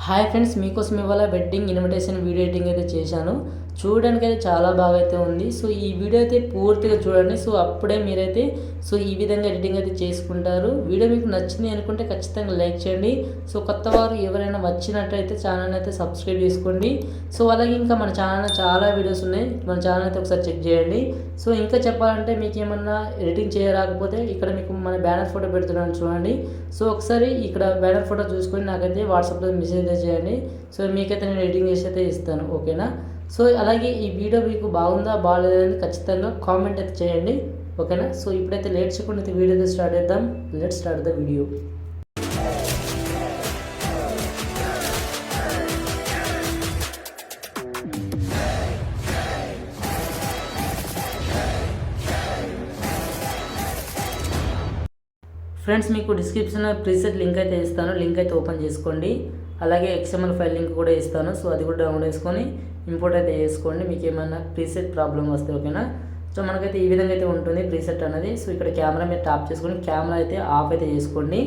Hi friends, మీకోసం ఇవాళ wedding invitation video editing అయితే చేశాను. చూడడానికి అయితే చాలా బాగా అయితే ఉంది. సో ఈ వీడియో అయితే పూర్తిగా చూడండి. సో అప్పుడే మీరైతే ఈ విధంగా ఎడిటింగ్ అయితే చేసుకుంటారు. వీడియో మీకు నచ్చింది అనుకుంటే ఖచ్చితంగా లైక్ చేయండి. సో కొత్త వారు ఎవరైనా వచ్చినట్టయితే ఛానల్ అయితే సబ్స్క్రైబ్ చేసుకోండి. సో అలాగే ఇంకా మన ఛానల్లో చాలా వీడియోస్ ఉన్నాయి. మన ఛానల్ అయితే ఒకసారి చెక్ చేయండి. సో ఇంకా చెప్పాలంటే మీకు ఏమన్నా ఎడిటింగ్ చేయరాకపోతే ఇక్కడ మీకు మన బ్యానర్ ఫోటో పెడుతున్నాను చూడండి. సో ఒకసారి ఇక్కడ బ్యానర్ ఫోటో చూసుకొని నాకైతే వాట్సాప్లో మెసేజ్ అయితే చేయండి. సో మీకైతే నేను ఎడిటింగ్ చేసి అయితే ఇస్తాను, ఓకేనా. సో అలాగే ఈ వీడియో మీకు బాగుందా బాగాలేదని ఖచ్చితంగా కామెంట్ అయితే చేయండి, ఓకేనా. సో ఇప్పుడైతే లేట్ చేయకుండా అయితే వీడియో అయితే స్టార్ట్ చేద్దాం. Let's start the video. Friends, మీకు డిస్క్రిప్షన్లో ప్రీసెట్ లింక్ అయితే ఇస్తాను. లింక్ అయితే ఓపెన్ చేసుకోండి. అలాగే XML ఫైల్ లింక్ కూడా ఇస్తాను. సో అది కూడా డౌన్లోడ్ చేసుకొని ఇంపోర్ట్ అయితే చేసుకోండి. మీకు ఏమైనా ప్రీసెట్ ప్రాబ్లం వస్తే, ఓకేనా. సో మనకైతే ఈ విధంగా అయితే ఉంటుంది ప్రీసెట్ అనేది. సో ఇక్కడ కెమెరా మీద టాప్ చేసుకొని కెమెరా అయితే ఆఫ్ అయితే చేసుకోండి,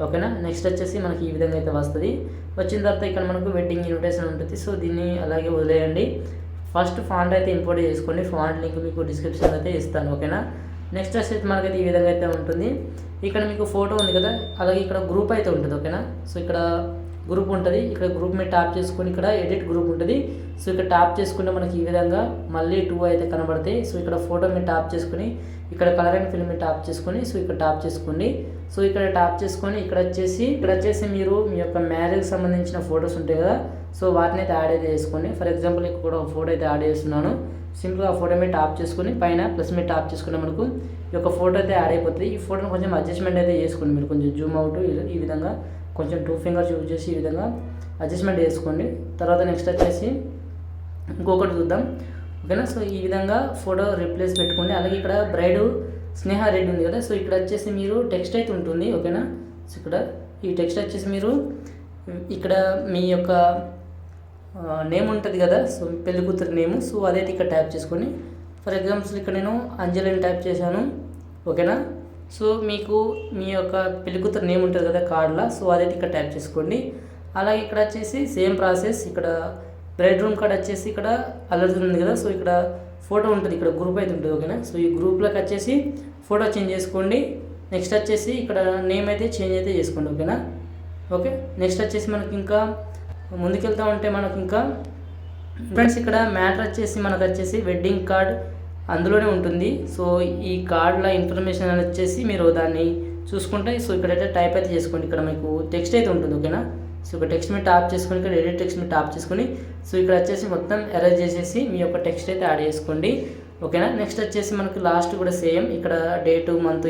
ఓకేనా. నెక్స్ట్ వచ్చేసి మనకి ఈ విధంగా అయితే వస్తుంది. వచ్చిన తర్వాత ఇక్కడ మనకు వెడ్డింగ్ ఇన్విటేషన్ ఉంటుంది. సో దీన్ని అలాగే వదిలేయండి. ఫస్ట్ ఫాంట్ అయితే ఇంపోర్ట్ చేసుకోండి. ఫాంట్ లింక్ మీకు డిస్క్రిప్షన్ అయితే ఇస్తాను, ఓకేనా. నెక్స్ట్ వచ్చేసి మనకైతే ఈ విధంగా అయితే ఉంటుంది. ఇక్కడ మీకు ఫోటో ఉంది కదా, అలాగే ఇక్కడ గ్రూప్ అయితే ఉంటుంది, ఓకేనా. సో ఇక్కడ గ్రూప్ ఉంటుంది. ఇక్కడ గ్రూప్ మీద ట్యాప్ చేసుకొని ఇక్కడ ఎడిట్ గ్రూప్ ఉంటుంది. సో ఇక్కడ ట్యాప్ చేసుకుంటే మనకి ఈ విధంగా మళ్ళీ 2 అయితే కనబడతాయి. సో ఇక్కడ ఫోటో మీద ట్యాప్ చేసుకొని ఇక్కడ కలర్ అండ్ ఫిల్మ్ మీద ట్యాప్ చేసుకొని సో ఇక్కడ ట్యాప్ చేసుకోండి. సో ఇక్కడ ట్యాప్ చేసుకొని ఇక్కడ వచ్చేసి మీరు మీ యొక్క మ్యారేజ్కి సంబంధించిన ఫొటోస్ ఉంటాయి కదా, సో వాటిని అయితే యాడ్ అయితే చేసుకోండి. ఫర్ ఎగ్జాంపుల్ ఇక్కడ ఒక ఫోటో అయితే యాడ్ చేస్తున్నాను. సింపుల్గా ఆ ఫోటో మీద ట్యాప్ చేసుకుని పైన ప్లస్ మీద ట్యాప్ చేసుకుంటే మనకు ఈ యొక్క ఫోటో అయితే యాడ్ అయిపోతుంది. ఈ ఫోటోని కొంచెం అడ్జస్ట్మెంట్ అయితే చేసుకోండి. మీరు కొంచెం జూమ్ అవుట్ ఈ విధంగా కొంచెం 2 ఫింగర్స్ యూజ్ చేసి ఈ విధంగా అడ్జస్ట్మెంట్ చేసుకోండి. తర్వాత నెక్స్ట్ వచ్చేసి ఇంకొకటి చూద్దాం, ఓకేనా. సో ఈ విధంగా ఫోటో రిప్లేస్ పెట్టుకోండి. అలాగే ఇక్కడ బ్రైడ్ స్నేహ రెడ్డి ఉంది కదా, సో ఇక్కడ వచ్చేసి మీరు టెక్స్ట్ అయితే ఉంటుంది, ఓకేనా. సో ఇక్కడ ఈ టెక్స్ట్ వచ్చేసి మీరు ఇక్కడ మీ యొక్క నేమ్ ఉంటుంది కదా, సో పెళ్లి కూతురు నేమ్, సో అదైతే ఇక్కడ ట్యాప్ చేసుకొని ఫర్ ఎగ్జాంపుల్ ఇక్కడ నేను అంజలిని ట్యాప్ చేశాను, ఓకేనా. సో మీకు మీ యొక్క పెళ్లి కూతురు నేమ్ ఉంటుంది కదా కార్డ్లో, సో అదైతే ఇక్కడ ట్యాప్ చేసుకోండి. అలాగే ఇక్కడ వచ్చేసి సేమ్ ప్రాసెస్. ఇక్కడ బ్రైడ్ రూమ్ కార్డ్ వచ్చేసి ఇక్కడ అలర్జీ ఉంది కదా, సో ఇక్కడ ఫోటో ఉంటుంది, ఇక్కడ గ్రూప్ అయితే ఉంటుంది, ఓకేనా. సో ఈ గ్రూప్లోకి వచ్చేసి ఫోటో చేంజ్ చేసుకోండి. నెక్స్ట్ వచ్చేసి ఇక్కడ నేమ్ అయితే చేంజ్ అయితే చేసుకోండి, ఓకేనా. ఓకే, నెక్స్ట్ వచ్చేసి మనకి ఇంకా ముందుకెళ్తా ఉంటే మనకు ఇంకా ఫ్రెండ్స్ ఇక్కడ మ్యాటర్ వచ్చేసి మనకు వచ్చేసి వెడ్డింగ్ కార్డ్ అందులోనే ఉంటుంది. సో ఈ కార్డ్లో ఇన్ఫర్మేషన్ అని వచ్చేసి మీరు దాన్ని చూసుకుంటే సో ఇక్కడైతే టైప్ అయితే చేసుకోండి. ఇక్కడ మీకు టెక్స్ట్ అయితే ఉంటుంది, ఓకేనా. సో ఇక్కడ టెక్స్ట్ మీద ట్యాప్ చేసుకొని ఇక్కడ ఎడిట్ టెక్స్ట్ మీద ట్యాప్ చేసుకొని సో ఇక్కడ వచ్చేసి మొత్తం ఎరేజ్ చేసేసి మీ యొక్క టెక్స్ట్ అయితే యాడ్ చేసుకోండి, ఓకేనా. నెక్స్ట్ వచ్చేసి మనకు లాస్ట్ కూడా సేమ్ ఇక్కడ డేటు మంత్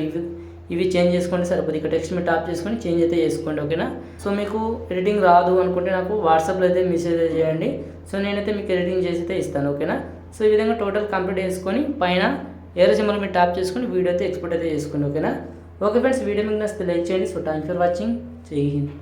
ఇవి చేంజ్ చేసుకోండి సరిపోతుంది. ఇక్కడ టెక్స్ట్ మీద ట్యాప్ చేసుకొని చేంజ్ అయితే చేసుకోండి, ఓకేనా. సో మీకు ఎడిటింగ్ రాదు అనుకుంటే నాకు వాట్సాప్లో అయితే మెసేజ్ చేయండి. సో నేనైతే మీకు ఎడిటింగ్ చేసి అయితే ఇస్తాను, ఓకేనా. సో ఈ విధంగా టోటల్ కంప్లీట్ చేసుకొని పైన ఏరో సింబల్ మీద ట్యాప్ చేసుకొని వీడియో అయితే ఎక్స్పోర్ట్ అయితే చేసుకోండి, ఓకేనా. ఓకే ఫ్రెండ్స్, వీడియో మీకు నచ్చితే లైక్ చేయండి. So thank for watching. జై హింద్.